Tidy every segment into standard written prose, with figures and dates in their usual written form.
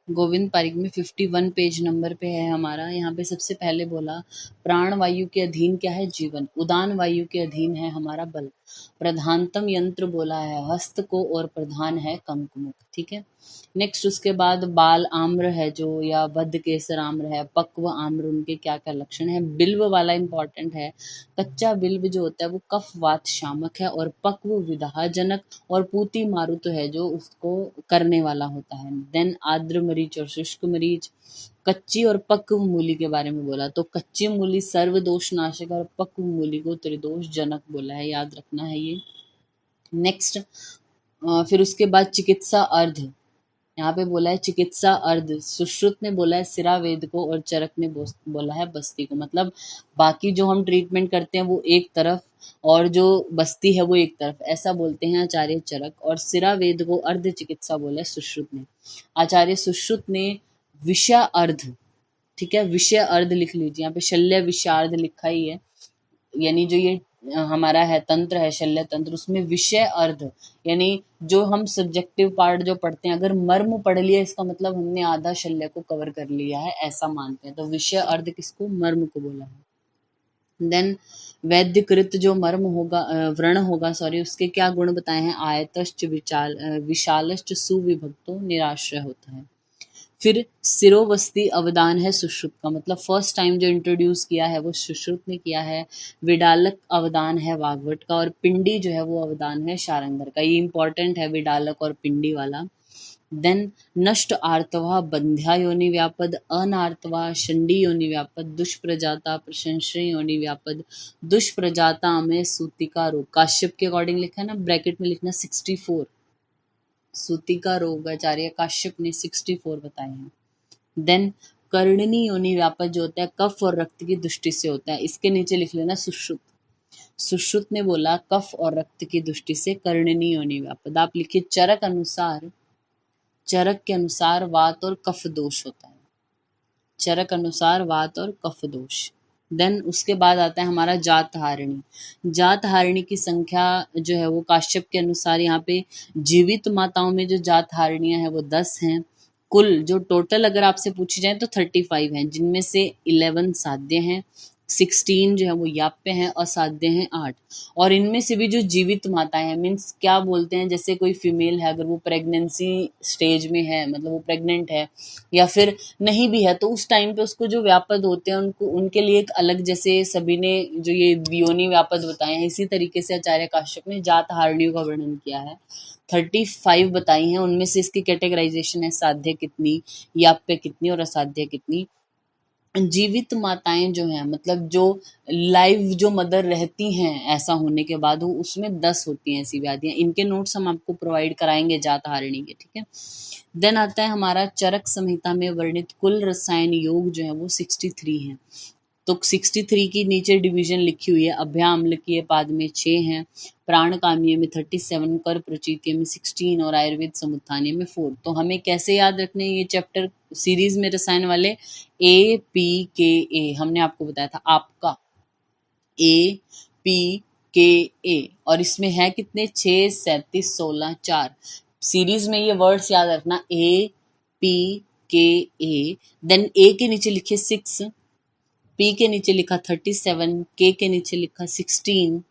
गोविंद पारिक में 51 page number पे है हमारा। यहाँ पे सबसे पहले बोला प्राण वायु के अधीन क्या है? जीवन। उदान वायु के अधीन है हमारा बल। प्रधानतम यंत्र बोला है हस्त को और प्रधान है कंकमुख। ठीक है। नेक्स्ट उसके बाद बाल आम्र है जो, या बद्ध केसर आम्र है, पक्व आम्र, उनके क्या क्या लक्षण है। बिल्व वाला इंपॉर्टेंट है। कच्चा बिल्व जो होता है वो कफ वात शामक है, और पक्व विदाहजनक, और पूती मारुत है जो उसको करने वाला होता है। देन आर्द्र मरीच और शुष्क मरीच। कच्ची और पक्व मूली के बारे में बोला, तो कच्ची मूली सर्व दोष नाशक और पक्व मूली को त्रिदोष जनक बोला है, याद रखना है ये। नेक्स्ट फिर उसके बाद चिकित्सा अर्ध, यहाँ पे बोला है चिकित्सा अर्ध। सुश्रुत ने बोला है सिरा वेद को, और चरक ने बोला है बस्ती को। मतलब बाकी जो हम ट्रीटमेंट करते हैं वो एक तरफ, और जो बस्ती है वो एक तरफ, ऐसा बोलते हैं आचार्य चरक। और सिरा वेद को अर्ध चिकित्सा बोला है सुश्रुत ने। आचार्य सुश्रुत ने विषय अर्ध, ठीक है, विषय अर्ध लिख लीजिए, यहाँ पे शल्य विषार्ध लिखा ही है, यानी जो ये हमारा है तंत्र है शल्य तंत्र, उसमें विषय अर्ध यानी जो हम सब्जेक्टिव पार्ट जो पढ़ते हैं, अगर मर्म पढ़ लिया इसका मतलब हमने आधा शल्य को कवर कर लिया है, ऐसा मानते हैं। तो विषय अर्ध किसको? मर्म को बोला है। देन वैद्यकृत जो मर्म होगा, व्रण होगा सॉरी, उसके क्या गुण बताए हैं? आयतश्च विशालश्च सुविभक्तो निराश्रय होता है। फिर सिरोवस्ती अवदान है सुश्रुत का, मतलब फर्स्ट टाइम जो इंट्रोड्यूस किया है वो सुश्रुत ने किया है। विडालक अवदान है वाग्वट का, और पिंडी जो है वो अवदान है शारंगर का। ये इंपॉर्टेंट है विडालक और पिंडी वाला। देन नष्ट आर्तवा बंध्या योनि व्यापद, अनार्तवा शंडी योनि व्यापद, दुष्प्रजाता प्रशंसनीय योनि व्यापद, दुष्प्रजाता में सूतिका रोग। काश्यप के अकॉर्डिंग लिखा है ना, ब्रैकेट में लिखना 64। सूतिका रोग आचार्य काश्यप ने 64 बताए हैं। देन कर्णनी योनि व्यापद जो होता है कफ और रक्त की दृष्टि से होता है, इसके नीचे लिख लेना सुश्रुत। सुश्रुत ने बोला कफ और रक्त की दृष्टि से कर्णनी योनि व्यापद। आप लिखिए चरक अनुसार, चरक के अनुसार वात और कफ दोष होता है, चरक अनुसार वात और कफ दोष। देन उसके बाद आता है हमारा जात हारिणी। जात हारिणी की संख्या जो है वो काश्यप के अनुसार यहाँ पे जीवित माताओं में जो जात हारिणियां हैं वो 10 हैं। कुल जो टोटल अगर आपसे पूछी जाए तो 35 हैं, जिनमें से 11 साध्य हैं, 16 जो है वो याप्य हैं, असाध्य हैं 8। और इनमें से भी जो जीवित माताएं हैं, मीन्स क्या बोलते हैं, जैसे कोई फीमेल है अगर वो प्रेगनेंसी स्टेज में है, मतलब वो प्रेग्नेंट है या फिर नहीं भी है, तो उस टाइम पे उसको जो व्यापद होते हैं उनको उनके लिए एक अलग, जैसे सभी ने जो ये योनि व्यापद बताए हैं, इसी तरीके से आचार्य काश्यप ने जात हारिणियों का वर्णन किया है। 35 बताई हैं, उनमें से इसकी कैटेगराइजेशन है साध्य कितनी, याप्य कितनी और असाध्य कितनी। जीवित माताएं जो हैं, मतलब जो लाइव जो मदर रहती हैं ऐसा होने के बाद, वो उसमें 10 होती हैं ऐसी व्याधियां। इनके नोट्स हम आपको प्रोवाइड कराएंगे जात हारिणी के, ठीक है। देन आता है हमारा चरक संहिता में वर्णित कुल रसायन योग जो है वो 63 हैं। तो 63 की नीचे डिवीजन लिखी हुई है। अभ्याम्लकीय पाद में 6 हैं, प्राण कामीय में 37, कर प्रचीतीय में 16 और आयुर्वेद समुत्थानीय में 4। तो हमें कैसे याद रखने ये चैप्टर सीरीज में रसायन वाले? ए पी के ए हमने आपको बताया था, आपका ए पी के ए, और इसमें है कितने? 6, 37, 16, 4। सीरीज में ये वर्ड्स याद रखना, ए पी के ए। देन ए के नीचे लिखे 6, पी के नीचे लिखा 37, के नीचे लिखा 16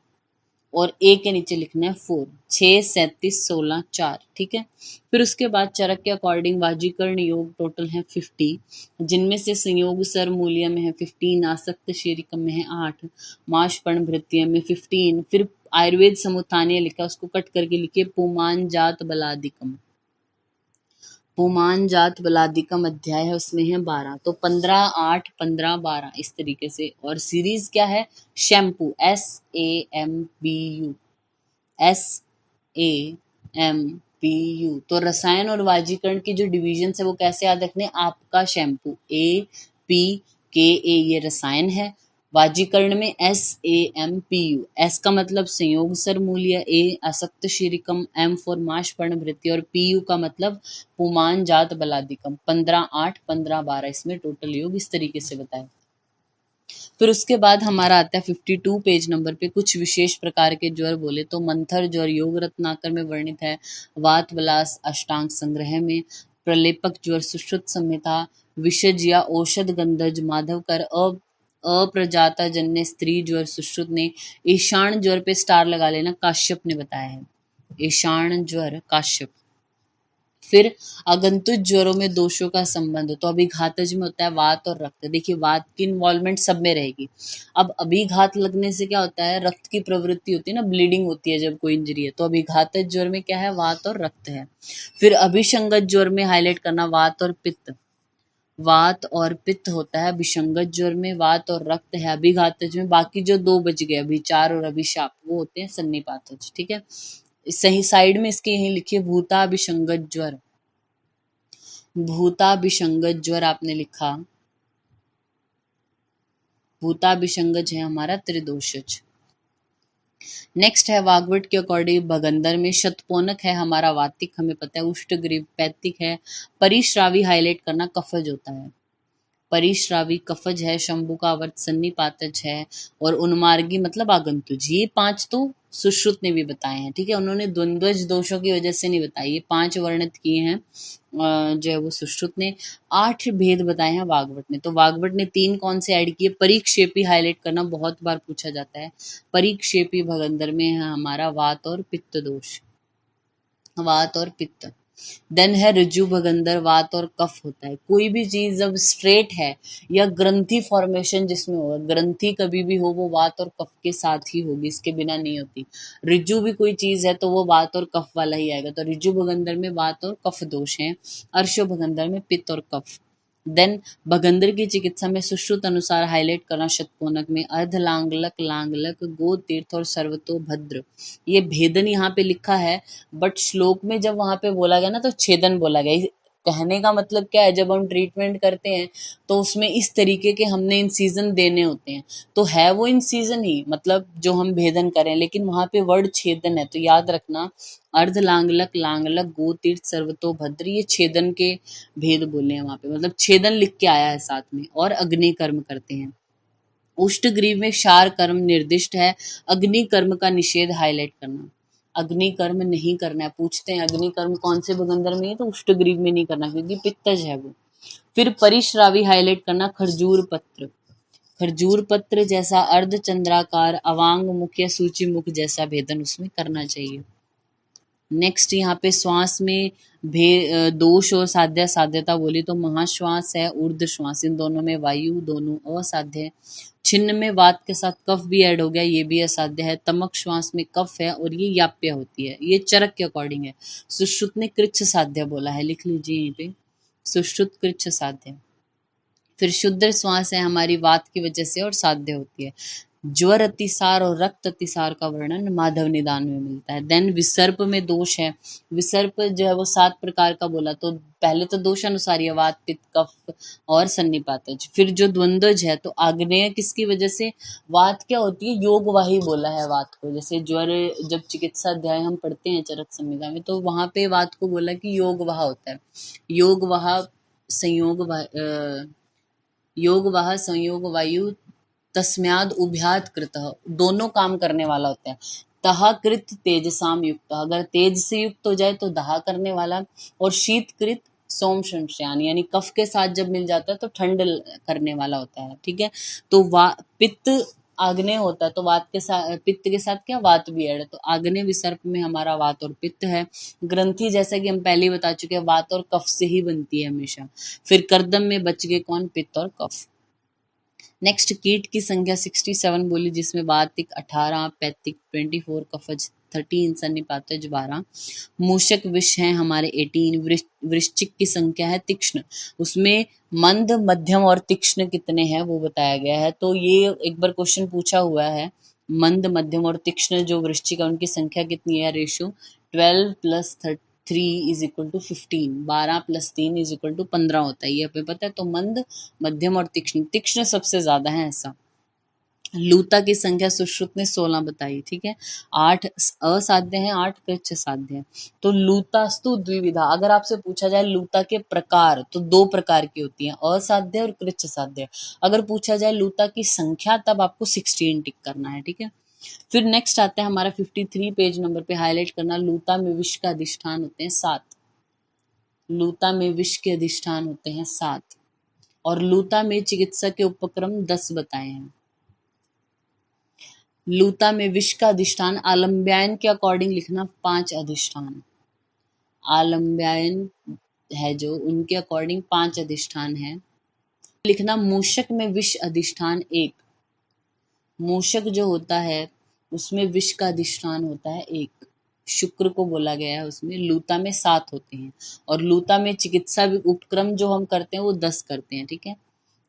और ए के नीचे लिखना है 4। 6, 37, 16, 4, ठीक है। फिर उसके बाद चरक के अकॉर्डिंग वाजीकरण योग टोटल है 50, जिनमें से संयोग सर मूल्य में है 15, आसक्त शीरिकम में है 8, माशपर्ण भृत्य में 15। फिर आयुर्वेद समुत्थानीय लिखा, उसको कट करके लिखिए पुमान जात बलादिकम। पुमान जात बलादिकम अध्याय है, उसमें है 12। तो 15, 8, 15, 12 इस तरीके से। और सीरीज क्या है? Shampoo, SAMPU, SAMPU। तो रसायन और वाजीकरण की जो डिवीजन है वो कैसे याद रखने? आपका शैम्पू APKA ये रसायन है, वाजीकरण में SAMPU, S का मतलब संयोग सर मूल्य, A असक्त शीरिकम, M फॉर माशपर्ण भृत्य और PU का मतलब पुमान जात बलादिकम। 15, 8, 15, 12 इसमें टोटल योग इस तरीके से बताए। फिर उसके बाद हमारा आता है 52 पेज नंबर पे कुछ विशेष प्रकार के ज्वर बोले, तो मंथर ज्वर योग रत्नाकर में वर्णित है, वात विलास अष्टांग संग्रह में, प्रलेपक ज्वर, सुश्रुत संहिता, विषज या औषध गंधज, माधवकर, अप्रजाता जन्य स्त्री ज्वर सुश्रुत ने, ईशान ज्वर पे स्टार लगा लेना, काश्यप ने बताया है, ईशान ज्वर काश्यप। फिर आगंतुक ज्वरों में दोषों का संबंध, तो अभिघातज में होता है वात और रक्त। देखिए वात की इन्वॉल्वमेंट सब में रहेगी। अब अभिघात लगने से क्या होता है, रक्त की प्रवृत्ति होती है ना, ब्लीडिंग होती है जब कोई इंजरी है, तो अभिघातज ज्वर में क्या है, वात और रक्त है। फिर अभिसंगत ज्वर में हाईलाइट करना वात और पित्त, वात और पित्त होता है अभिसंगत ज्वर में, वात और रक्त है अभिघातज में। बाकी जो दो बच गए, अभिचार और अभिशाप, वो होते हैं सन्निपातज। ठीक है, सही साइड में इसके यहीं लिखिए भूताभिसंगत ज्वर, भूताभिसंगत ज्वर आपने लिखा, भूताभिसंगत है हमारा त्रिदोषज। नेक्स्ट है वाग्वट के अकॉर्डिंग भगंदर में शतपोनक है हमारा वातिक, हमें पता है, उष्टग्रीव पैतिक है, परिश्रावी हाईलाइट करना कफज होता है, परिश्रावी कफज है, शंभु का वर्त सन्निपातज है, और उन्मार्गी मतलब आगंतुज। ये 5 तो सुश्रुत ने भी बताए हैं। ठीक है, उन्होंने द्वंद्वज दोषों की वजह से नहीं बताई, ये 5 वर्णित किए हैं जो है वो सुश्रुत ने। 8 भेद बताए हैं वाग्वट ने। तो वाग्वट ने 3 कौन से ऐड किए, परिक्षेपी हाईलाइट करना बहुत बार पूछा जाता है, परिक्षेपी भगंदर में है हमारा वात और पित्त दोष, वात और पित्त। देन है ऋजु भगंदर, वात और कफ होता है। कोई भी चीज जब स्ट्रेट है या ग्रंथि फॉर्मेशन जिसमें होगा, ग्रंथि कभी भी हो वो वात और कफ के साथ ही होगी, इसके बिना नहीं होती। ऋजु भी कोई चीज है तो वो वात और कफ वाला ही आएगा, तो ऋजु भगंदर में वात और कफ दोष है, अर्शो भगंदर में पित्त और कफ। देन भगंदर की चिकित्सा में सुश्रुत अनुसार हाईलाइट करना शतकोनक में अर्ध लांगलक, लांगलक, गो तीर्थ और सर्वतो भद्र। ये भेदन यहाँ पे लिखा है, बट श्लोक में जब वहां पे बोला गया ना तो छेदन बोला गया। कहने का मतलब क्या है, जब हम ट्रीटमेंट करते हैं तो उसमें इस तरीके के हमने इंसीजन देने होते हैं, तो है वो इंसीजन ही, मतलब जो हम भेदन करें, लेकिन वहां पे वर्ड छेदन है, तो याद रखना अर्ध लांगलक, लांगलक, गो तीर्थ, सर्वतो भद्र, ये छेदन के भेद बोले हैं वहां पे, मतलब छेदन लिख के आया है साथ में। और अग्नि कर्म करते हैं। उष्टग्रीव में क्षार कर्म निर्दिष्ट है, अग्नि कर्म का निषेध हाईलाइट करना, अग्नि कर्म नहीं करना है। पूछते हैं अग्नि कर्म कौन से भगंदर में है, तो उष्टग्रीव में नहीं करना क्योंकि पित्तज है वो। फिर परिश्रावी हाईलाइट करना खरजूर पत्र, खरजूर पत्र जैसा अर्ध चंद्राकार अवांग मुख या सूची मुख जैसा भेदन उसमें करना चाहिए। नेक्स्ट यहाँ पे श्वास में दोष और साध्य, साध्यता बोली तो महाश्वास है, ऊर्ध श्वास, इन दोनों में वायु दोनों असाध्य है। छिन्न में वात के साथ कफ भी ऐड हो गया, ये भी असाध्य है। तमक श्वास में कफ है और ये याप्य होती है, ये चरक के अकॉर्डिंग है। सुश्रुत ने कृच्छ साध्य बोला है, लिख लीजिए यहीं पे, सुश्रुत कृच्छ साध्य। फिर शुद्ध श्वास है हमारी वात की वजह से और साध्य होती है। ज्वर अतिसार और रक्त अतिसार का वर्णन माधव निदान में मिलता है। देन विसर्प में दोष है, विसर्प जो है वो 7 प्रकार का बोला, तो पहले तो दोष अनुसार है वात, पित्त, कफ और सन्निपातज। फिर जो द्वंद्वज है तो आग्नेय किसकी वजह से, वात क्या होती है, योगवाही बोला है वात को। जैसे ज्वर जब चिकित्सा अध्याय हम पढ़ते हैं चरक संहिता में, तो वहां पे वात को बोला कि योगवाह होता है, योगवाह संयोग योगवाह संयोग वायु तस्म्याद उभयात कृतः, दोनों काम करने वाला होता है। तहा कृत तेजसाम युक्त, अगर तेज से युक्त हो जाए तो दहा करने वाला, और शीत कृत सोम शंश्यान, यानी कफ के साथ जब मिल जाता है तो ठंड करने वाला होता है। ठीक है, तो पित्त आग्नेय होता है, तो वात के साथ, पित्त के साथ क्या वात भी ऐड है, तो आग्नेय विसर्प में हमारा वात और पित्त है। ग्रंथि जैसा कि हम पहले ही बता चुके हैं वात और कफ से ही बनती है हमेशा। फिर कर्दम में बच गए कौन, पित्त और कफ। नेक्स्ट कीट की संख्या 67 बोली, जिसमें वातिक 18, पैतिक 24, कफज 13, सन्निपातज 12, मूषक विष हैं हमारे 18, वृश्चिक की संख्या है तीक्ष्ण, उसमें मंद, मध्यम और तीक्ष्ण कितने हैं वो बताया गया है। तो ये एक बार क्वेश्चन पूछा हुआ है, मंद, मध्यम और तीक्ष्ण जो वृश्चिक है उनकी संख्या कितनी है, रेशियो 12 + 3 = 15, 12 + 3 = 15 होता है, ये हमें पता है। तो मंद, मध्यम और तीक्ष्ण, तीक्ष्ण सबसे ज्यादा है ऐसा। लूता की संख्या सुश्रुत ने 16 बताई। ठीक है, 8 असाध्य हैं, 8 कृच्छ साध्य हैं। तो लूतास्तु द्विविधा, अगर आपसे पूछा जाए लूता के प्रकार, तो 2 प्रकार की होती हैं, असाध्य और कृच्छ साध्य। अगर पूछा जाए लूता की संख्या, तब आपको 16 टिक करना है। ठीक है, फिर नेक्स्ट आता है हमारा 53 पेज नंबर पे, हाईलाइट करना लूता में विष का अधिष्ठान होते हैं 7, लूता में विष के अधिष्ठान होते हैं 7 और लूता में चिकित्सा के उपक्रम 10 बताए हैं। लूता में विष का अधिष्ठान आलम्ब्यायन के अकॉर्डिंग लिखना 5 अधिष्ठान, आलम्ब्यायन है जो उनके अकॉर्डिंग 5 अधिष्ठान है लिखना। मूषक में विष अधिष्ठान 1, मूषक जो होता है उसमें विष का अधिष्ठान होता है 1, शुक्र को बोला गया है उसमें। लूता में 7 होते हैं और लूता में चिकित्सा उपक्रम जो हम करते हैं वो 10 करते हैं, ठीक है।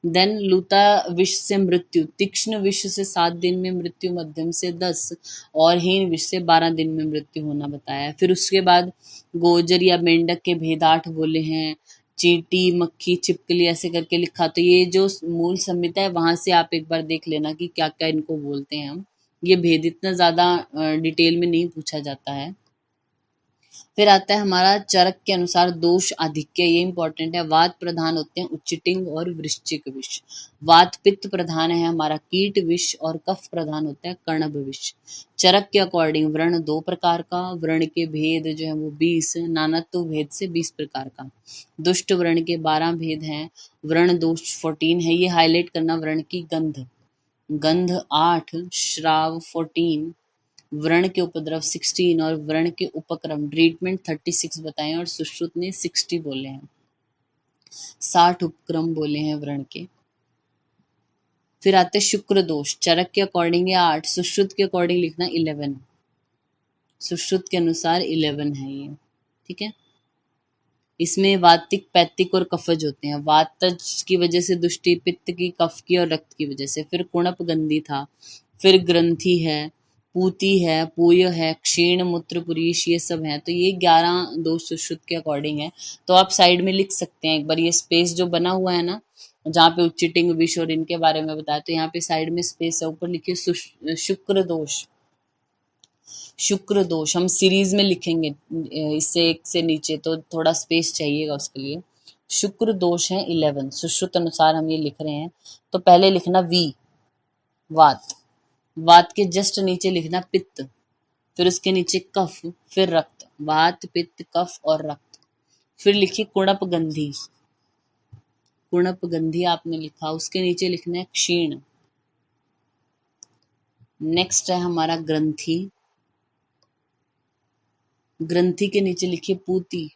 देन लूता विष से मृत्यु, तीक्ष्ण विष से 7 दिन में मृत्यु, मध्यम से 10 और हीन विष से 12 दिन में मृत्यु होना बताया है। फिर उसके बाद गोजर या मेंढक के भेद 8 बोले हैं, चींटी, मक्खी, छिपकली ऐसे करके लिखा। तो ये जो मूल संहिता है वहां से आप एक बार देख लेना कि क्या क्या इनको बोलते हैं हम। ये भेद इतना ज्यादा डिटेल में नहीं पूछा जाता है। फिर आता है हमारा चरक के अनुसार दोष आधिक्य, ये इंपॉर्टेंट है। वात प्रधान होते हैं उच्चटिंग और वृश्चिक विष, वात पित्त प्रधान है हमारा कीट विष और कफ प्रधान होता है कर्णभ विष। चरक के अकॉर्डिंग व्रण 2 प्रकार का, व्रण के भेद जो है वो 20, नानत्व भेद से 20 प्रकार का। दुष्ट व्रण के 12 भेद हैं, व्रण दोष 14 है, ये हाईलाइट करना। व्रण की गंध, गंध 8, श्राव 14, व्रण के उपद्रव 16 और व्रण के उपक्रम ट्रीटमेंट 36 बताए और सुश्रुत ने 60 बोले हैं, 60 उपक्रम बोले हैं व्रण के। फिर आते शुक्र दोष, चरक के अकॉर्डिंग 8, सुश्रुत के अकॉर्डिंग लिखना 11, सुश्रुत के अनुसार 11 है ये, ठीक है। इसमें वातिक, पैतिक और कफज होते हैं। वातज की वजह से दुष्टि, पित्त की, कफ की और रक्त की वजह से। फिर कुणप गंधी था, फिर ग्रंथि है, पूती है, पूय है, क्षीण, मूत्र, पुरीश, ये सब हैं। तो ये 11 दोष सुश्रुत के अकॉर्डिंग है। तो आप साइड में लिख सकते हैं एक बार, ये स्पेस जो बना हुआ है ना जहाँ पे उच्चिटिंग विष और इनके बारे में बताया, तो यहाँ पे साइड में स्पेस है, ऊपर लिखिए शुक्र दोष। शुक्र दोष हम सीरीज में लिखेंगे इससे एक से नीचे, तो थोड़ा स्पेस चाहिएगा उसके लिए। शुक्र दोष है 11, सुश्रुत अनुसार हम ये लिख रहे हैं। तो पहले लिखना वी, वात, वात के जस्ट नीचे लिखना पित्त, फिर उसके नीचे कफ, फिर रक्त, वात पित्त कफ और रक्त। फिर लिखिए कुणप गंधी, कुणप गंधी आपने लिखा, उसके नीचे लिखना है क्षीण। नेक्स्ट है हमारा ग्रंथि, ग्रंथि के नीचे लिखिए पूती,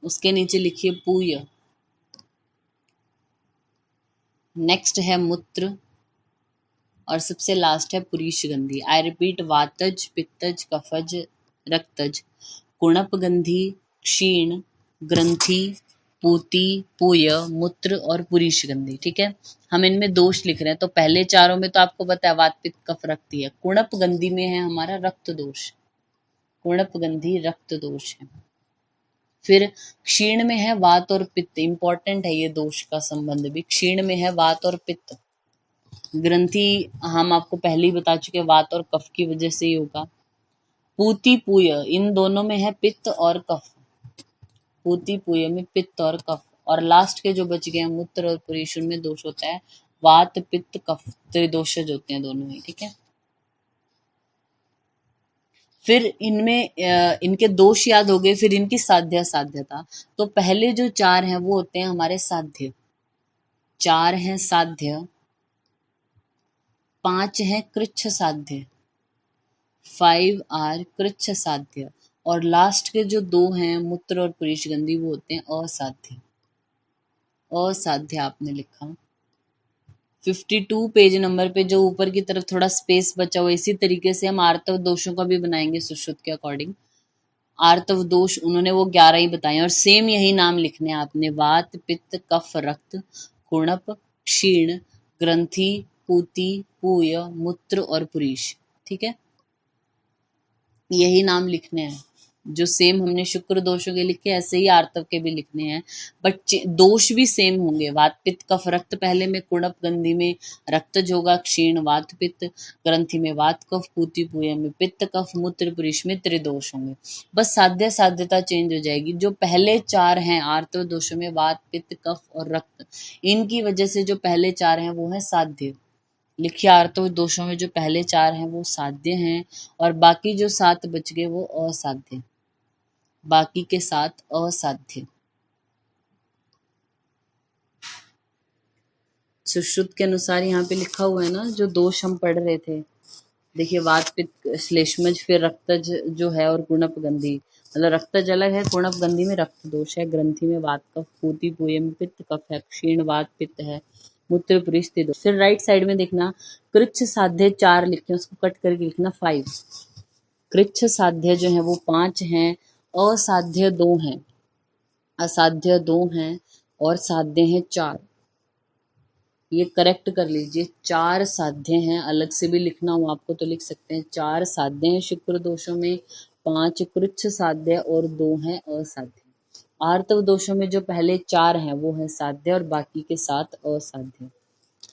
उसके नीचे लिखिए पूय। नेक्स्ट है मूत्र और सबसे लास्ट है पुरीश गंधी। आई रिपीट, वातज, पित्तज, कफज, रक्तज, कुणप गंधी, क्षीण, ग्रंथि, पूती, पूय, मूत्र और पुरीश गंधी, ठीक है। हम इनमें दोष लिख रहे हैं। तो पहले चारों में तो आपको पता है वात पित्त कफ रक्त ही है। कुणप गंधी में है हमारा रक्त दोष, कुणप गंधी रक्त दोष है। फिर क्षीण में है वात और पित्त, इंपॉर्टेंट है ये दोष का संबंध भी। क्षीण में है वात और पित्त। ग्रंथि हम आपको पहले ही बता चुके, वात और कफ की वजह से ही होगा। पूती पूय, इन दोनों में है पित्त और कफ, पूती पूय में पित्त और कफ। और लास्ट के जो बच गए हैं मूत्र और पुरीश, उनमें दोष होता है वात पित्त कफ, त्रिदोषज होते हैं दोनों ही, ठीक है। फिर इनमें इनके दोष याद हो गए, फिर इनकी साध्य साध्यता। तो पहले जो 4 हैं वो होते हैं हमारे साध्य, 4 हैं साध्य, 5 हैं कृच्छ साध्य, 5 आर कृच्छ साध्य, और लास्ट के जो 2 हैं मूत्र और पुरीश गंधी वो होते हैं असाध्य, असाध्य आपने लिखा। 52 पेज नंबर पे जो ऊपर की तरफ थोड़ा स्पेस बचा हुआ, इसी तरीके से हम आर्तव दोषों का भी बनाएंगे सुश्रुत के अकॉर्डिंग। आर्तव दोष उन्होंने वो 11 ही बताए और सेम यही नाम लिखने हैं आपने, वात पित्त कफ रक्त, कुणप, क्षीण, ग्रंथि, पूती, पूय, मूत्र और पुरीश, ठीक है। यही नाम लिखने हैं, जो सेम हमने शुक्र दोषों के लिखे ऐसे ही आर्तव के भी लिखने हैं, बट दोष भी सेम होंगे। वात पित्त कफ रक्त पहले में, कुणप गंधी में रक्तज होगा, क्षीण वात पित्त, ग्रंथि में वात कफ, पूती पूय में पित्त कफ, मूत्र पुरीश में त्रिदोष होंगे। बस साध्य साध्यता चेंज हो जाएगी। जो पहले 4 हैं आर्तव दोषों में, वात पित्त कफ और रक्त, इनकी वजह से जो पहले 4 हैं वो है साध्य। लिखिए आर्तव दोषों में जो पहले 4 हैं वो साध्य हैं और बाकी जो 7 बच गए वो असाध्य। बाकी के 7 असाध्य। सुश्रुत के अनुसार यहाँ पे लिखा हुआ है ना, जो दोष हम पढ़ रहे थे, देखिए वात पित्त श्लेष्मज, फिर रक्तज जो है, और गुणप गंधी। मतलब रक्तज अलग है, गुणप गंधी में रक्त दोष है, ग्रंथि में वात कफ, पूती पूय में पित्त कफ है, क्षीण वात पित्त है, मूत्र पुरीस्थित दोष। फिर राइट साइड में देखना, कृच्छ साध्य 4 लिखे, उसको कट करके लिखना 5। कृच्छ साध्य जो है वो 5 हैं, असाध्य 2 हैं, असाध्य 2 हैं, और साध्य हैं 4। ये करेक्ट कर लीजिए, 4 साध्य हैं, अलग से भी लिखना हो आपको तो लिख सकते हैं। 4 साध्य हैं शुक्र दोषों में, 5 कृच्छ साध्य और 2 हैं असाध्य। आर्तव दोषों में जो पहले 4 हैं वो है साध्य, और बाकी के 7 असाध्य।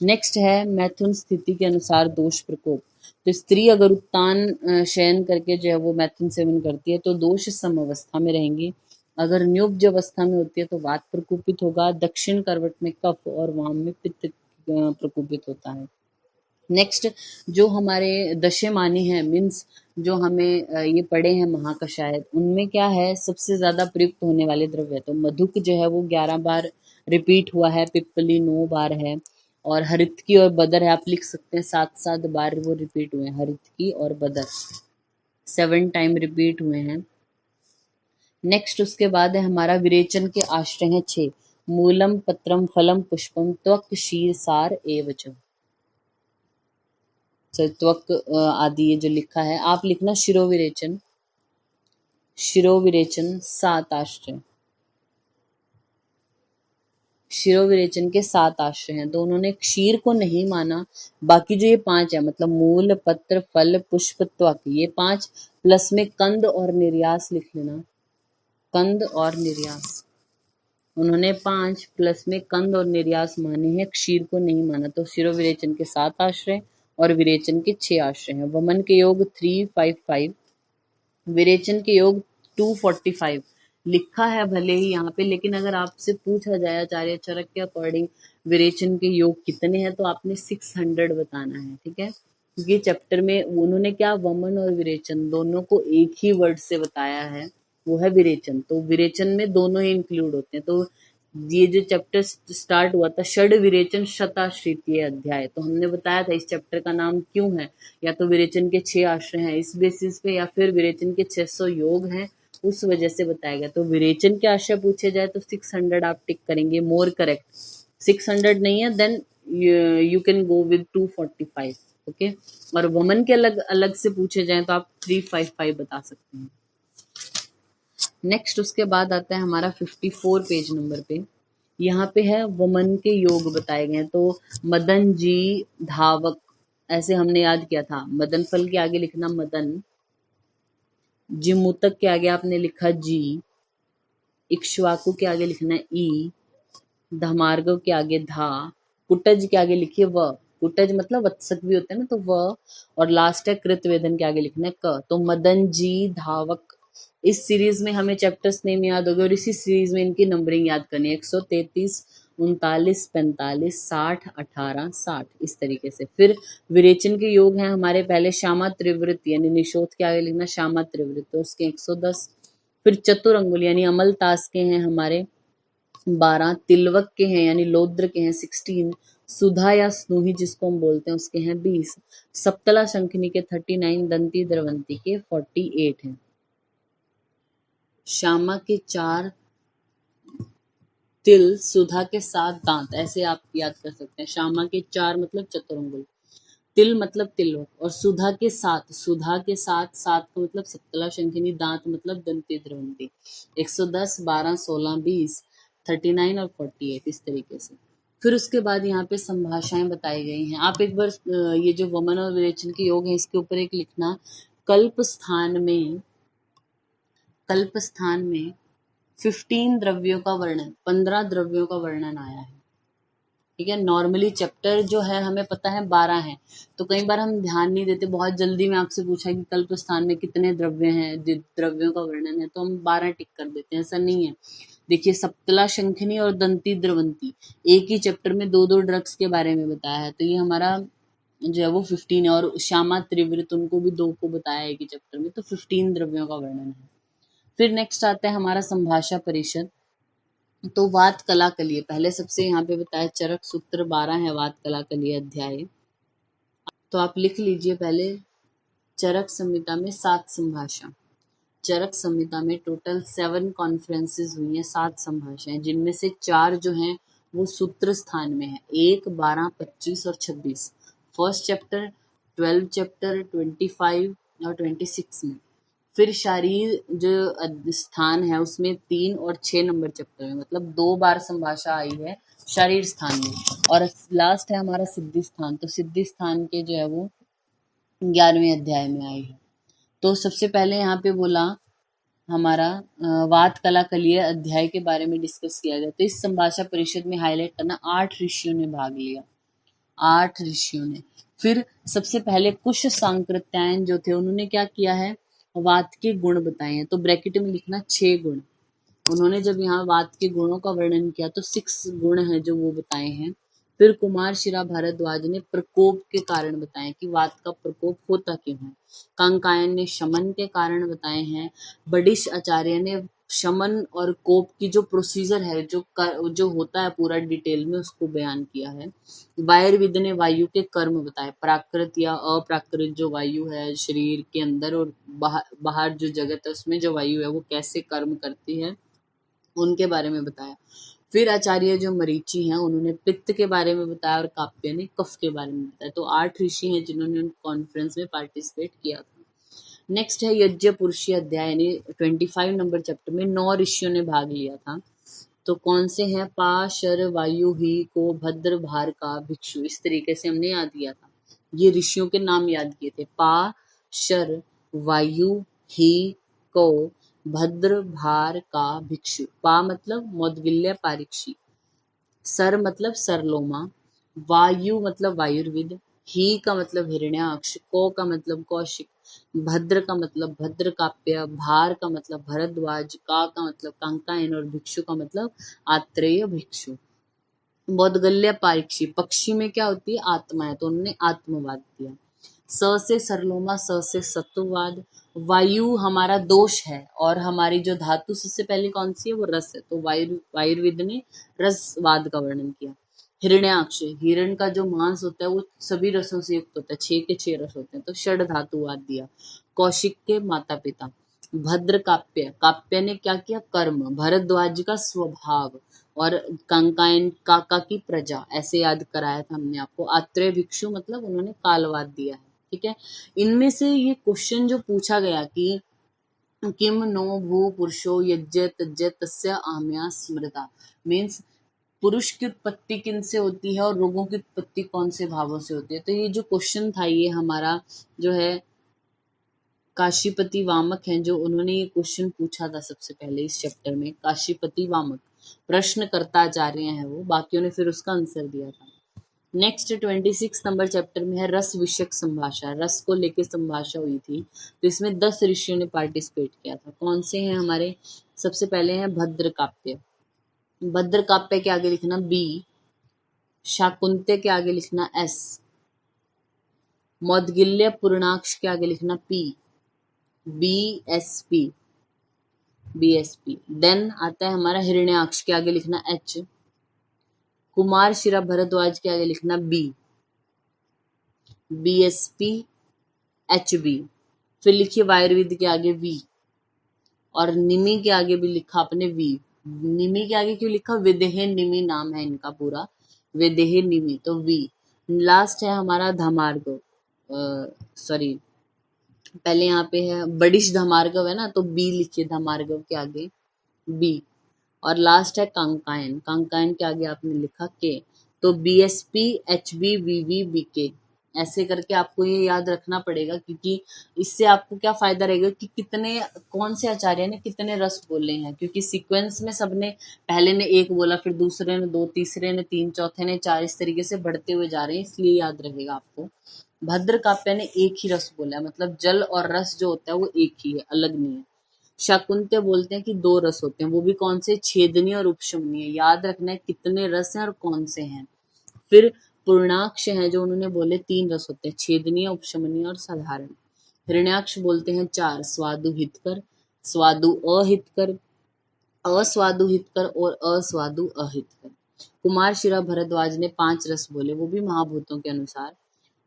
नेक्स्ट है मैथुन स्थिति के अनुसार दोष प्रकोप। तो स्त्री अगर उत्तान शयन करके जो है वो मैथुन सेवन करती है तो दोष सम अवस्था में रहेंगी। अगर न्युब्ज अवस्था में होती है तो वात प्रकोपित होगा, दक्षिण करवट में कफ और वाम में पित्त प्रकोपित होता है। नेक्स्ट जो हमारे दशमानी हैं, मीन्स जो हमें ये पड़े हैं महाकषाय, उनमें क्या है सबसे ज्यादा प्रयुक्त होने वाले द्रव्य। तो मधुक जो है वो 11 बार रिपीट हुआ है, पिप्पली 9 बार है, और हरितकी और बदर है, आप लिख सकते हैं 7-7 बार वो रिपीट हुए हैं, हरितकी और बदर 7 टाइम रिपीट हुए हैं। नेक्स्ट उसके बाद है हमारा विरेचन के आश्रय हैं 6, मूलम पत्रम फलम पुष्पम त्वक शीर सार एवच। त्वक आदि ये जो लिखा है, आप लिखना शिरोविरेचन, शिरोविरेचन 7 आश्रय, शिरोविरेचन के 7 आश्रय हैं। तो उन्होंने क्षीर को नहीं माना, बाकी जो ये 5 है, मतलब मूल पत्र फल पुष्प त्वक, ये 5 प्लस में कंद और निर्यास लिख लेना, कंद और निर्यास। उन्होंने 5 प्लस में कंद और निर्यास माने हैं, क्षीर को नहीं माना। तो शिरोविरेचन के 7 आश्रय और विरेचन के 6 आश्रय हैं। वमन के योग 355, विरेचन के योग 245 लिखा है भले ही यहाँ पे, लेकिन अगर आपसे पूछा जाए आचार्य चरक के अकॉर्डिंग विरेचन के योग कितने हैं तो आपने 600 बताना है, ठीक है। क्योंकि चैप्टर में उन्होंने क्या वमन और विरेचन दोनों को एक ही वर्ड से बताया है, वो है विरेचन। तो विरेचन में दोनों ही इंक्लूड होते हैं। तो ये जो चैप्टर स्टार्ट हुआ था षड विरेचन शताश्रितीय अध्याय, तो हमने बताया था इस चैप्टर का नाम क्यों है, या तो विरेचन के 6 आश्रय हैं इस बेसिस पे, या फिर विरेचन के 600 योग हैं उस वजह से बताया गया। तो विरेचन के आश्रय पूछे जाए तो 600 आप टिक करेंगे, मोर करेक्ट। 600 नहीं है then you can go with 245, okay. और वमन के अलग अलग से पूछे जाए तो आप 355 बता सकते हैं। नेक्स्ट उसके बाद आता है हमारा 54 पेज नंबर पे, यहाँ पे है वमन के योग बताए गए हैं। तो मदन जी धावक, ऐसे हमने याद किया था, मदन फल के आगे लिखना मदन, जिमुतक के आगे आपने लिखा जी, इक्ष्वाकु के आगे लिखना ई, धमार्गव के आगे धा, कुटज के आगे लिखिए व, कुटज मतलब वत्सक भी होते हैं ना, तो व, और लास्ट है कृतवेदन के आगे लिखना है क। तो मदन जी धावक, इस सीरीज में हमें चैप्टर्स नेम याद हो गए और इसी सीरीज में इनकी नंबरिंग याद करनी है, 133, 39, 45, 60, 18, 60, इस तरीके से। फिर विरेचन के योग हैं हमारे, पहले श्यामा त्रिवृत यानी निशोथ के आगे लिखना श्यामा त्रिवृत, तो उसके 110। फिर चतुरंगुल यानी अमल तास के हैं हमारे 12, तिलवक के हैं यानी लौद्र के हैं 16, सुधा या स्नूही जिसको हम बोलते हैं उसके हैं 20, सप्तला शंखनी के 39, दंती द्रवंती के 48 हैं। श्यामा के 4 तिल, सुधा के 7 दांत, ऐसे आप याद कर सकते हैं। श्यामा के 4 मतलब चतुरंगुल, तिल मतलब तिलवक, और सुधा के 7, सुधा के 7, 7 का मतलब सप्तला शंखिनी, दांत मतलब दंती द्रवंती। 110, 12, 16, 20, 39 और 48, इस तरीके से। फिर उसके बाद यहाँ पे संभाषाएं बताई गई हैं। आप एक बार ये जो वमन और विरेचन के योग है इसके ऊपर एक लिखना, कल्प स्थान में, कल्प स्थान में 15 द्रव्यों का वर्णन, 15 द्रव्यों का वर्णन आया है, ठीक है। नॉर्मली चैप्टर जो है हमें पता है 12 है, तो कई बार हम ध्यान नहीं देते, बहुत जल्दी में आपसे पूछा कि कल्प स्थान में कितने द्रव्य हैं, द्रव्यों का वर्णन है, तो हम 12 टिक कर देते हैं, ऐसा नहीं है। देखिए सप्तला शंखनी और दंती द्रवंती एक ही चैप्टर में 2-2 ड्रग्स के बारे में बताया है, तो ये हमारा जो है वो 15 है। और श्यामा त्रिवृत उनको भी 2 को बताया है एक ही चैप्टर में, तो 15 द्रव्यों का वर्णन है। फिर नेक्स्ट आता है हमारा संभाषा परिषद। तो वात कला कलिय, पहले सबसे यहाँ पे बताया चरक सूत्र 12 है वात कला कलिय अध्याय। तो आप लिख लीजिए पहले, चरक संहिता में 7 संभाषा, चरक संहिता में टोटल 7 कॉन्फ्रेंसेस हुई हैं, 7 संभाषाएं, जिनमें से 4 जो हैं वो सूत्र स्थान में है, 1, 12, 25 और 26। फर्स्ट चैप्टर, 12 चैप्टर, 25 और 26 में। फिर शारीर जो स्थान है उसमें 3 और 6 नंबर चैप्टर में, मतलब 2 बार संभाषा आई है शारीर स्थान में। और लास्ट है हमारा सिद्धि स्थान, तो सिद्धि स्थान के जो है वो 11वें अध्याय में आई है। तो सबसे पहले यहाँ पे बोला हमारा वात कला कलिय अध्याय के बारे में डिस्कस किया गया। तो इस संभाषा परिषद में हाईलाइट करना, 8 ऋषियों ने भाग लिया, 8 ऋषियों ने। फिर सबसे पहले कुश सांकृत्यायन जो थे उन्होंने क्या किया है, वात के गुण बताए हैं। तो ब्रैकेट में लिखना 6 गुण। उन्होंने जब यहाँ वात के गुणों का वर्णन किया तो 6 गुण हैं जो वो बताए हैं। फिर कुमार शिरा भारद्वाज ने प्रकोप के कारण बताए कि वात का प्रकोप होता क्यों है। कांकायन ने शमन के कारण बताए हैं। बडिश आचार्य ने शमन और कोप की जो प्रोसीजर है, जो होता है पूरा डिटेल में, उसको बयान किया है। वायुर्विद ने वायु के कर्म बताए, प्राकृत या अप्राकृत जो वायु है शरीर के अंदर और बाहर जो जगत है उसमें जो वायु है वो कैसे कर्म करती है उनके बारे में बताया। फिर आचार्य जो मरीचि हैं उन्होंने पित्त के बारे में बताया और काप्य ने कफ के बारे में बताया। तो 8 ऋषि हैं जिन्होंने उन कॉन्फ्रेंस में पार्टिसिपेट किया था। नेक्स्ट है यज्ञ पुरुषी अध्याय, यानी 25 नंबर चैप्टर में 9 ऋषियों ने भाग लिया था। तो कौन से हैं, पा शर वायु ही को भद्र भार का भिक्षु, इस तरीके से हमने याद किया था। ये ऋषियों के नाम याद किए थे, पा शर वायु ही को भद्र भार का भिक्षु। पा मतलब मौदगिल्य पारीक्षी, सर मतलब सरलोमा, वायु मतलब वायुर्विद, ही का मतलब हिरण्याक्ष, को का मतलब कौशिक, भद्र का मतलब भद्र काप्य, भार का मतलब भरद्वाज, का मतलब कांकायन और भिक्षु का मतलब आत्रेय भिक्षु। बौद्धगल्य पारीक्षी, पक्षी में क्या होती है, आत्मा है, तो उन्होंने आत्मवाद दिया। स से सरलोमा, स से सत्ववाद। वायु हमारा दोष है और हमारी जो धातु सबसे पहले कौन सी है, वो रस है, तो वायुर्विद ने रसवाद का वर्णन किया। हिरण्याक्ष, हिरण का जो मांस होता है वो सभी रसों से युक्त होता है, 6 के 6 रस होते हैं, तो षड धातुवाद दिया। कौशिक के माता पिता। भद्र काप्य, काप्य ने क्या किया, कर्म। भरद्वाज का स्वभाव और कांकायन काका की प्रजा, ऐसे याद कराया था हमने आपको। आत्रेय भिक्षु मतलब उन्होंने कालवाद दिया है, ठीक है। इनमें से ये क्वेश्चन जो पूछा गया कि किम नो भू पुरुषो यज्ञ तज्ञ तस्य आम्या स्मृता, मीन्स पुरुष की उत्पत्ति किन से होती है और रोगों की उत्पत्ति कौन से भावों से होती है। तो ये जो क्वेश्चन था ये हमारा जो है काशीपति वामक हैं, जो उन्होंने ये क्वेश्चन पूछा था सबसे पहले इस चैप्टर में। काशीपति वामक प्रश्नकर्ता आचार्य हैं वो, बाकियों ने फिर उसका आंसर दिया था। नेक्स्ट 26 नंबर चैप्टर में है रस विषयक संभाषा, रस को लेकर संभाषा हुई थी। तो इसमें 10 ऋषियों ने पार्टिसिपेट किया था। कौन से हैं हमारे, सबसे पहले हैं भद्र काप्य। भद्र काप्य के आगे लिखना बी, शाकुंत्य के आगे लिखना एस, मौदगिल्य पूर्णाक्ष के आगे लिखना पी, BSP, देन आता है हमारा हिरण्याक्ष के आगे लिखना H, कुमार शिरा भरद्वाज के आगे लिखना B, BSP HB, फिर लिखिए वायुर्विद के आगे V, और निमि के आगे भी लिखा अपने V। निमि के आगे क्यों लिखा, विदेह निमि नाम है इनका पूरा, विदेह निमि, तो V। लास्ट है हमारा धमार्ग, सॉरी पहले यहाँ पे है बडिश धमार्गव है ना, तो बी लिखिए धमार्गव के आगे बी। और लास्ट है कांकायन, कांकायन के आगे आपने लिखा के, तो BSP HB VV BK, ऐसे करके आपको ये याद रखना पड़ेगा, क्योंकि इससे आपको क्या फायदा रहेगा कि कितने कौन से आचार्य ने कितने रस बोले हैं, क्योंकि सीक्वेंस में सबने पहले ने 1 बोला, फिर दूसरे ने 2, तीसरे ने 3, चौथे ने 4, इस तरीके से बढ़ते हुए जा रहे हैं, इसलिए याद रहेगा आपको। भद्र काप्य ने 1 ही रस बोला है, मतलब जल और रस जो होता है वो एक ही है, अलग नहीं है। शाकुंत्य बोलते हैं कि 2 रस होते हैं, वो भी कौन से, छेदनीय और उपशमनीय, याद रखना है कितने रस हैं और कौन से हैं। फिर पूर्णाक्ष हैं जो उन्होंने बोले 3 रस होते हैं, छेदनीय, उपशमनीय और साधारण। हिरण्याक्ष बोलते हैं 4, स्वादु हितकर, स्वादु अहितकर, अस्वादु हितकर और अस्वादु अहितकर। कुमार शिरा भरद्वाज ने 5 रस बोले, वो भी महाभूतों के अनुसार।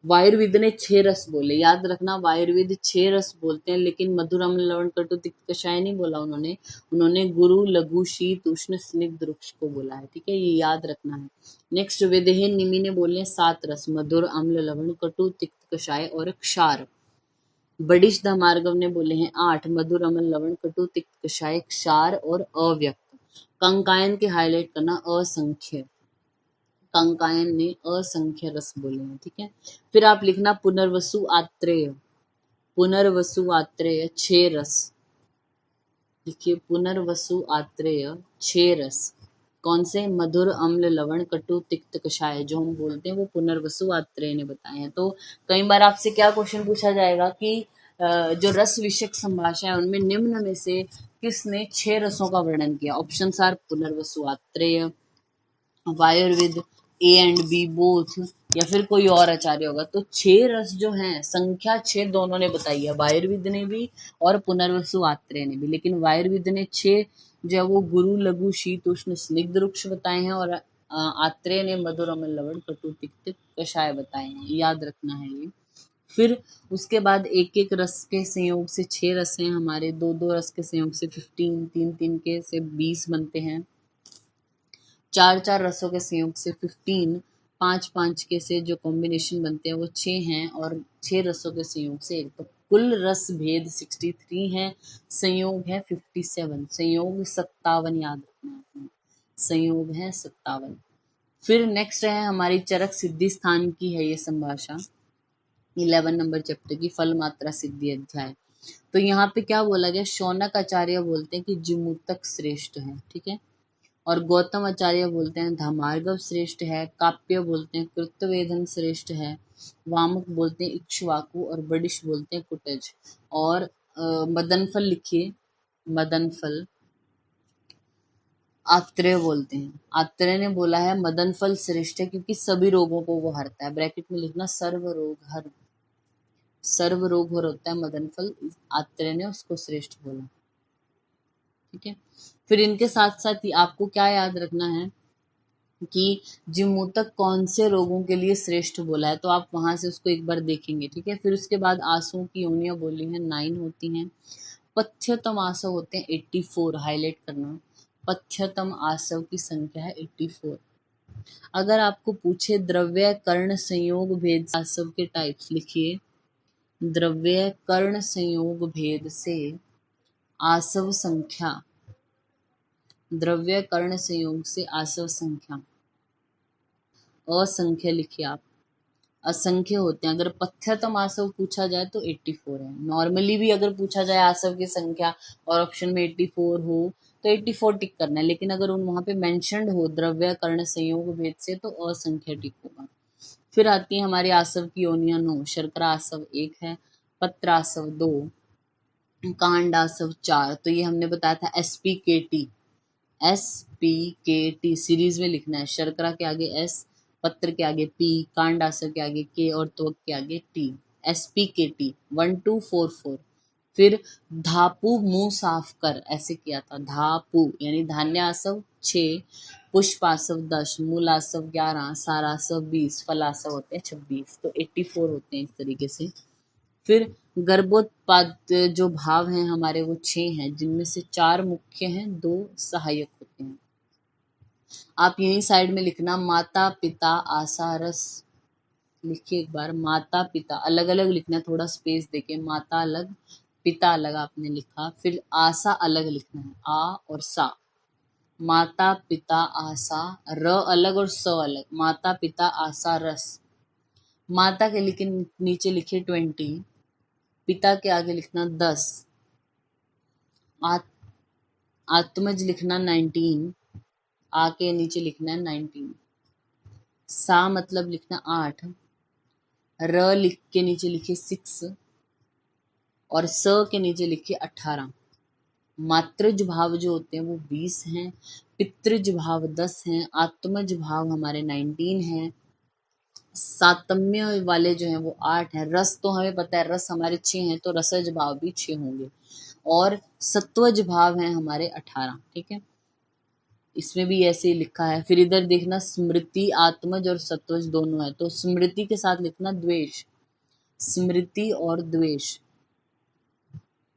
वायुर्विद ने 6 रस बोले, याद रखना वायुर्विद 6 रस बोलते हैं, लेकिन मधुर अम्ल लवण कटु तिक्त कषाय नहीं बोला उन्होंने गुरु लघु शीत उष्ण स्निग्ध रुक्ष को बोला है, ठीक है, ये याद रखना है। नेक्स्ट विदेह निमि ने बोले 7 रस, मधुर अम्ल लवण कटु तिक्त कषाय और क्षार। बडिश धामार्गव ने बोले हैं 8, मधुर अम्ल लवण कटु तिक्त कषाय क्षार और अव्यक्त। कंकायन के हाईलाइट करना असंख्य, कंकायन ने असंख्य रस बोले हैं, ठीक है। फिर आप लिखना पुनर्वसु आत्रेय, पुनर्वसु आत्रेय 6 रस, देखिए पुनर्वसु आत्रेय 6 रस, कौन से? मधुर अम्ल लवण कटु तिक्त कषाय, जो हम बोलते हैं वो पुनर्वसु आत्रेय ने बताए हैं। तो कई बार आपसे क्या क्वेश्चन पूछा जाएगा कि जो रस विषयक संभाषा है उनमें निम्न में से किसने 6 रसों का वर्णन किया? ऑप्शन आर पुनर्वसु आत्रेय, वायुर्विद, ए एंड बी बोथ, या फिर कोई और आचार्य होगा। तो 6 रस जो हैं, संख्या 6 दोनों ने बताई है, वायुर्विद ने भी और पुनर्वसु आत्रेय ने भी। लेकिन वायुर्विद ने 6 जो है वो गुरु लघु शीत उष्ण स्निग्ध रुक्ष बताए हैं, और आत्रेय ने मधुर अम्ल लवण कटु तिक्त कषाय बताए हैं, याद रखना है ये। फिर उसके बाद एक एक रस के संयोग से 6 रस हैं हमारे, 2 रस के संयोग से 15, 3 के से 20 बनते हैं, 4 रसों के संयोग से 15, 5 के से जो कॉम्बिनेशन बनते हैं वो 6 हैं, और 6 रसों के संयोग से 1, तो कुल रस भेद 63 है, संयोग है 57, संयोग 57 याद रखना है, संयोग है 57। फिर नेक्स्ट है हमारी चरक सिद्धि स्थान की है ये संभाषा, 11 नंबर चैप्टर की फल मात्रा सिद्धि अध्याय। तो यहाँ पे क्या बोला गया? शौनक आचार्य बोलते हैं कि जिमूतक श्रेष्ठ है, ठीक है, और गौतम आचार्य बोलते हैं धामार्गव श्रेष्ठ है, काप्य बोलते हैं कृतवेदन श्रेष्ठ है, वामक बोलते हैं इक्ष्वाकु, और बडिश बोलते हैं कुटज। और मदनफल लिखिए, मदनफल आत्रेय बोलते हैं, आत्रेय ने बोला है मदनफल श्रेष्ठ है क्योंकि सभी रोगों को वो हरता है, ब्रैकेट में लिखना सर्व रोग हर, सर्व रोग हर होता है मदनफल, आत्रेय ने उसको श्रेष्ठ बोला, ठीक है। फिर इनके साथ साथ ही आपको क्या याद रखना है कि जिमूतक कौन से रोगों के लिए श्रेष्ठ बोला है, तो आप वहां से उसको एक बार देखेंगे, ठीक है। फिर उसके बाद आंसुओं की योनियां बोली हैं 9 होती हैं, पथ्यतम आसव होते हैं 84, हाईलाइट करना, पथ्यतम आसव की संख्या है 84। अगर आपको पूछे द्रव्य कर्ण संयोग भेद आसव के टाइप्स, लिखिए द्रव्य कर्ण संयोग भेद से आसव संख्या, द्रव्य कर्ण संयोग से आसव संख्या, असंख्य लिखिए आप, असंख्य होते हैं। अगर पथ्यतम आसव पूछा जाए तो 84 है, नॉर्मली भी अगर पूछा जाए आसव की संख्या और ऑप्शन में 84 हो तो 84 टिक करना है, लेकिन अगर उन वहां पे मेंशन्ड हो द्रव्य कर्ण संयोग भेद से तो असंख्य टिक होगा। फिर आती है हमारी आसव की योनियां 9, शर्करा आसव 1 है, पत्र आसव 2, कांड आसव 4, तो ये हमने बताया था SPKT, SPKT सीरीज में लिखना है, शर्करा के आगे S, पत्र के आगे P, कांड आसव के आगे K और त्वक के आगे T, SPKT 1 2 4 4। फिर धापु मुंह साफ कर, ऐसे किया था, धापु यानी धान्य आसव 6, पुष्प आसव 10, मूल आसव 11, सार आसव 20, फल आसव होते हैं 26, तो 84 होते हैं इस तरीके से। फिर गर्भोत्पाद जो भाव हैं हमारे वो 6 हैं, जिनमें से 4 मुख्य हैं, 2 सहायक होते हैं। आप यहीं साइड में लिखना माता पिता आशा रस, लिखिए एक बार, माता पिता अलग अलग लिखना, थोड़ा स्पेस देके, माता अलग पिता अलग आपने लिखा, फिर आशा अलग लिखना है, आ और सा, माता पिता आशा, र अलग और स अलग, माता पिता आशा रस। माता के लिखे नीचे लिखे 20, पिता के आगे लिखना 10, आत्मज लिखना 19, आ के नीचे लिखना है 19, सा मतलब लिखना 8, र लिख के नीचे लिखिए 6 और स के नीचे लिखिए 18। मातृज भाव जो होते हैं वो 20 हैं, पितृज भाव 10 हैं, आत्मज भाव हमारे 19 हैं, सातम्य वाले जो हैं वो 8 हैं, रस तो हमें पता है रस हमारे 6 हैं, तो रसज भाव भी 6 होंगे। और सत्वज भाव हैं हमारे 18। ठीक है, इसमें भी ऐसे ही लिखा है। फिर इधर देखना स्मृति, आत्मज और सत्वज दोनों है, तो स्मृति के साथ लिखना द्वेष, स्मृति और द्वेष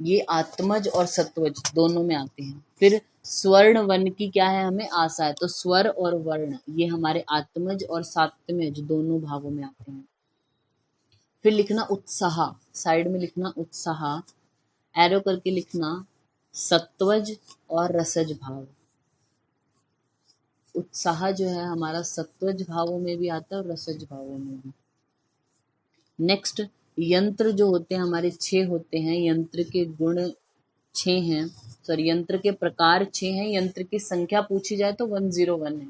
ये आत्मज और सत्वज दोनों में आते हैं। फिर स्वर्ण वर्ण की क्या है, हमें आशा है, तो स्वर और वर्ण ये हमारे आत्मज और सात्मज दोनों भावों में आते हैं। फिर लिखना उत्साह, साइड में लिखना उत्साह, एरो करके लिखना सत्वज और रसज भाव। उत्साह जो है हमारा सत्वज भावों में भी आता है और रसज भावों में भी। नेक्स्ट, यंत्र जो होते हैं हमारे 6 होते हैं, यंत्र के गुण 6 हैं, सॉरी यंत्र के प्रकार 6 हैं, यंत्र की संख्या पूछी जाए तो 101 है,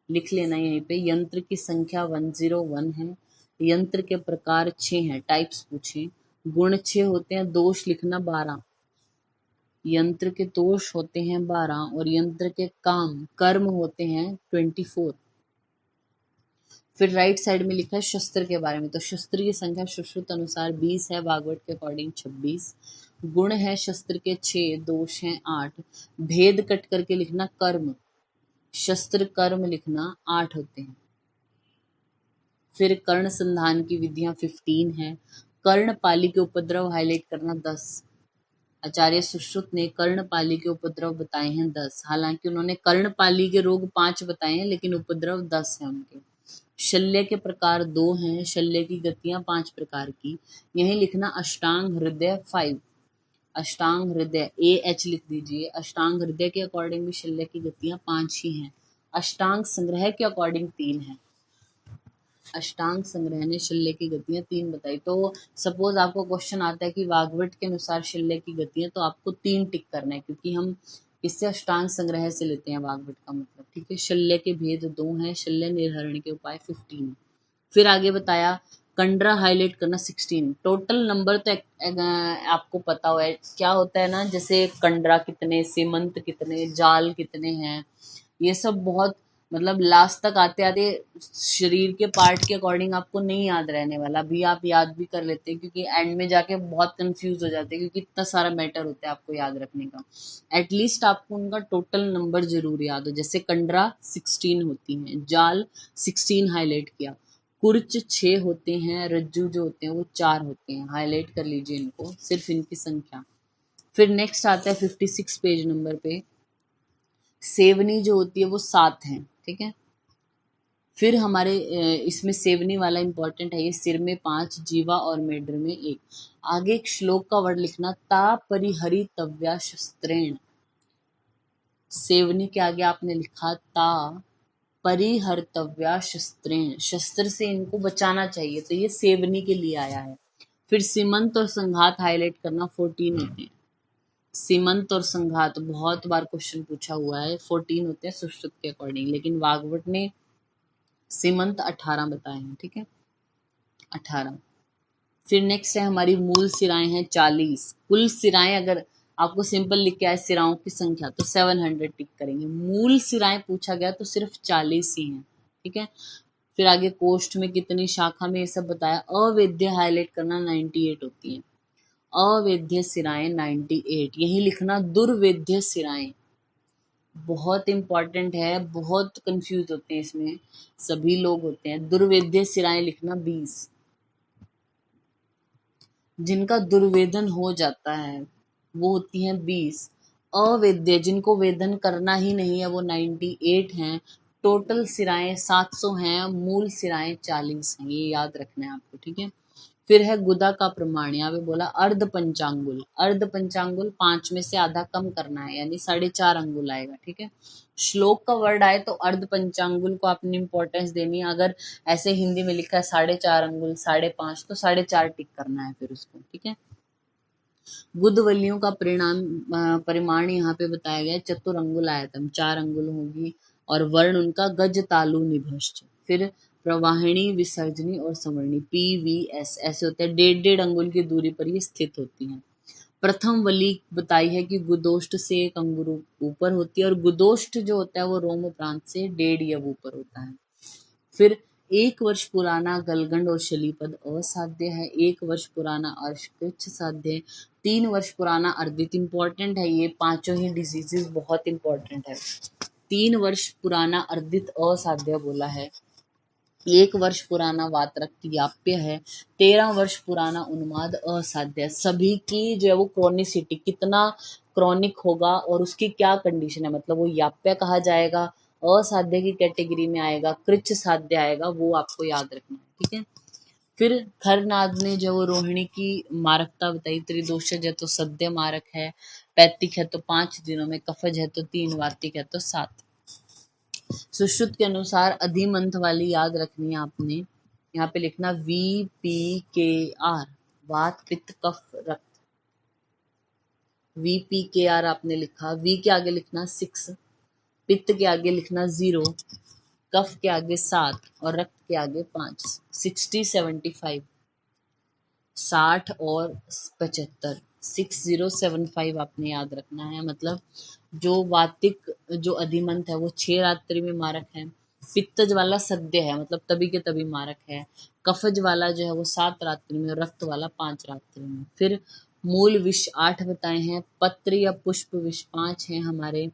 लिख लेना यहीं पे, यंत्र की संख्या 101 है, यंत्र के प्रकार 6 हैं, टाइप्स पूछे, गुण 6 होते हैं, दोष लिखना 12, यंत्र के दोष होते हैं 12 और यंत्र के काम कर्म होते हैं 24। फिर राइट साइड में लिखा है शस्त्र के बारे में, तो शस्त्र की संख्या सुश्रुत अनुसार 20 है, भागवत के अकॉर्डिंग 26, गुण है शस्त्र के 6, दोष हैं 8, भेद कट करके लिखना कर्म, शस्त्र कर्म लिखना 8 होते हैं। फिर कर्ण संधान की विधियां 15 है, कर्णपाली के उपद्रव हाईलाइट करना 10, आचार्य सुश्रुत ने कर्णपाली के उपद्रव बताए हैं 10, हालांकि उन्होंने कर्णपाली के रोग 5 बताए हैं लेकिन उपद्रव 10 हैं उनके। शल्य के प्रकार 2 हैं, शल्य की गतियां 5 प्रकार की, यही लिखना अष्टांग हृदय 5, अष्टांग हृदय AH लिख दीजिए, अष्टांग हृदय के अकॉर्डिंग भी शल्य की गतियां 5 ही हैं, अष्टांग संग्रह के अकॉर्डिंग 3 है, अष्टांग संग्रह ने शल्य की गतियां 3 बताई। तो सपोज आपको क्वेश्चन आता है कि वाग्भट के अनुसार शल्य की गतियां, तो आपको 3 टिक करना है क्योंकि हम इससे अष्टांग संग्रह से लेते हैं वाग्भट का मतलब। ठीक है, शल्य के भेद 2 हैं, शल्य निर्हरण के उपाय 15। फिर आगे बताया कंडरा हाईलाइट करना 16, टोटल नंबर तो आपको पता हुआ है क्या होता है ना, जैसे कंडरा कितने, सीमंत कितने, जाल कितने हैं, ये सब बहुत मतलब लास्ट तक आते आते शरीर के पार्ट के अकॉर्डिंग आपको नहीं याद रहने वाला, भी आप याद भी कर लेते हैं क्योंकि एंड में जाके बहुत कंफ्यूज हो जाते हैं क्योंकि इतना सारा मैटर होता है आपको याद रखने का। एटलीस्ट आपको उनका टोटल नंबर जरूर याद हो, जैसे कंडरा 16 होती हैं, जाल 16 हाईलाइट किया, कुर्च 6 होते हैं, रज्जू जो होते हैं वो 4 होते हैं, हाईलाइट कर लीजिए इनको, सिर्फ इनकी संख्या। फिर नेक्स्ट आता है 56 पेज नंबर पे, सेवनी जो होती है वो 7 है। ठीक है, फिर हमारे इसमें सेवनी वाला इंपॉर्टेंट है, ये सिर में 5, जीवा और मेढ्र में 1। आगे एक श्लोक का वर्ड लिखना, ता परिहरितव्या शस्त्रेण, सेवनी के आगे आपने लिखा ता परिहर्तव्या शस्त्रेण, शस्त्र से इनको बचाना चाहिए, तो ये सेवनी के लिए आया है। फिर सीमंत और संघात हाईलाइट करना 14 होते हैं, सीमंत और संघात बहुत बार क्वेश्चन पूछा हुआ है, 14 होते हैं सुश्रुत के अकॉर्डिंग, लेकिन वाग्भट ने सीमंत 18 बताए हैं। ठीक है, 18। फिर नेक्स्ट है हमारी मूल सिराएं हैं 40, कुल सिराएं अगर आपको सिंपल लिख के आए सिराओं की संख्या तो 700 टिक करेंगे, मूल सिराएं पूछा गया तो सिर्फ 40 ही हैं। ठीक है, फिर आगे कोष्ठ में कितनी शाखा में ये सब बताया, अवेद्य हाईलाइट करना 98 होती है, अवेद्य सिराएं 98, यही लिखना दुर्वेद्य सिराएं, बहुत इंपॉर्टेंट है, बहुत कंफ्यूज होते हैं इसमें सभी लोग होते हैं। दुर्वेद्य सिराएं लिखना 20, जिनका दुर्वेदन हो जाता है वो होती हैं 20, अवेद्य जिनको वेदन करना ही नहीं है वो 98 हैं, टोटल सिराएं 700 हैं, मूल सिराएं 40 हैं, ये याद रखना है आपको। ठीक है, फिर है गुदा का प्रमाण, यहाँ पे बोला अर्ध पंचांगुल, अर्ध पंचांगुल 5 में से आधा कम करना है यानी 4.5 अंगुल आएगा। ठीक है, श्लोक का वर्ड आए तो अर्ध पंचांगुल को आपने इंपॉर्टेंस देनी है, अगर ऐसे हिंदी में लिखा है 4.5 अंगुल 5.5 तो 4.5 टिक करना है फिर उसको। ठीक है, गुदवलियों का परिमाण यहाँ पे बताया गया है, चतुर अंगुल आयतम 4 अंगुल होगी और वर्ण उनका गज तालु निभश्च। फिर प्रवाहिणी, विसर्जनी और संवर्णी PVS ऐसे होते हैं, 1.5 अंगुल की दूरी पर ये स्थित होती हैं। प्रथम वली बताई है कि गुदोष्ट से 1 अंगुल ऊपर होती है और गुदोष्ट जो होता है वो रोम प्रांत से 1.5 यव ऊपर होता है। फिर एक वर्ष पुराना गलगंड और शलीपद असाध्य है, 1 वर्ष पुराना अर्शकृच्छ साध्य है, 3 वर्ष पुराना अर्दित इंपॉर्टेंट है, ये पांचों ही डिजीजेस बहुत इंपॉर्टेंट है। 3 वर्ष पुराना अर्दित असाध्य बोला है, 1 वर्ष पुराना वातरक्त याप्य है, 13 वर्ष पुराना उन्माद असाध्य है। सभी की जो है वो क्रॉनिसिटी कितना क्रॉनिक होगा और उसकी क्या कंडीशन है, मतलब वो याप्य कहा जाएगा, असाध्य की कैटेगरी में आएगा, कृच्छ साध्य आएगा, वो आपको याद रखना है, ठीक है। फिर खरनाद ने जो वो रोहिणी की मारकता बताई, त्रिदोषज है तो सद्य मारक है, पैतिक है तो 5 दिनों में, कफज है तो 3, वातिक है तो 7। सुश्रुत के अनुसार अधिमंथ वाली याद रखनी है आपने, यहाँ पे लिखना VPKR, वात पित्त कफ रक्त, VPKR आपने लिखा, V के आगे लिखना 6, पित्त के आगे लिखना 0, कफ के आगे 7 और रक्त के आगे 5। 60 75, 60 और 75, 6075 आपने याद रखना है। मतलब जो वातिक जो अधिमंत है वो 6 रात्रि में मारक है, पित्तज वाला सद्य है मतलब तभी के तभी मारक है, कफज वाला जो है वो 7 रात्रि में, रक्त वाला 5 रात्रि में। फिर मूल विष 8 बताए हैं, पत्र या पुष्प विष 5 हैं हमारे,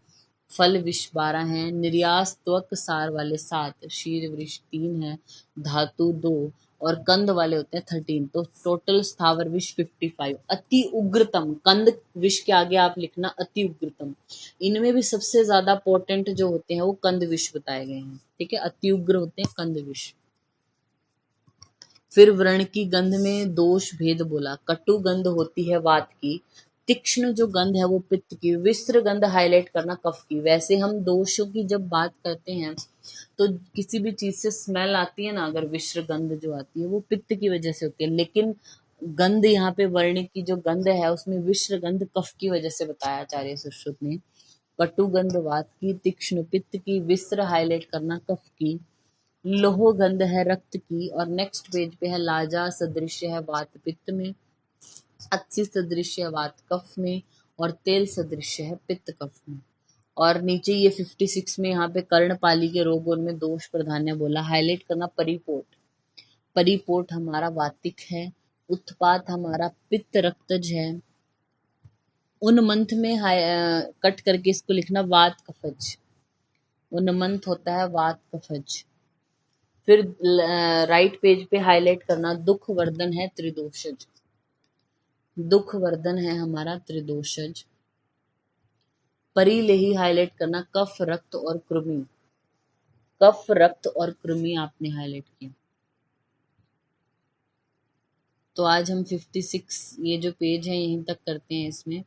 फल विष 12 हैं, निर्यास त्वक सार वाले 7, शीर वृष 3 है, धातु 2 और कंद वाले होते हैं 13, तो टोटल स्थावर विष 55। अति उग्रतम कंद विष के आगे आप लिखना अति उग्रतम, इनमें भी सबसे ज्यादा पोटेंट जो होते हैं वो कंद विष बताए गए हैं, ठीक है, अति उग्र होते हैं कंद विष। फिर व्रण की गंध में दोष भेद बोला, कटु गंध होती है वात की, तीक्ष्ण जो गंध है वो पित्त की, विस्र गंध हाईलाइट करना कफ की। वैसे हम दोषों की जब बात करते हैं तो किसी भी चीज से स्मेल आती है ना, अगर विश्र गंध जो आती है वो पित्त की वजह से होती है, लेकिन गंध यहाँ पे वर्ण की जो गंध है उसमें विश्र गंध कफ की वजह से बताया आचार्य सुश्रुत ने। कटु गंध वात की, तीक्ष्ण पित्त की, विस्र हाईलाइट करना कफ की, लोह गंध है रक्त की, और नेक्स्ट पेज पे है लाजा सदृश्य है वात पित्त में, अत्सी सदृश्य है वात कफ में, और तेल सदृश्य है पित्त कफ में। और नीचे ये 56 में यहाँ पे कर्णपाली के रोग और में दोष प्राधान्य बोला, हाईलाइट करना परिपोट, परिपोट हमारा वातिक है, उत्पात हमारा पित्त रक्तज है, उन्मंथ में कट करके इसको लिखना वात कफज, उन्मंथ होता है वात कफज। फिर राइट पेज पे हाईलाइट करना दुख वर्धन है त्रिदोषज, दुख वर्धन है हमारा त्रिदोषज। परिलेही हाईलाइट करना कफ रक्त और कृमि, कफ रक्त और कृमि आपने हाईलाइट किया। तो आज हम 56 ये जो पेज है यहीं तक करते हैं इसमें।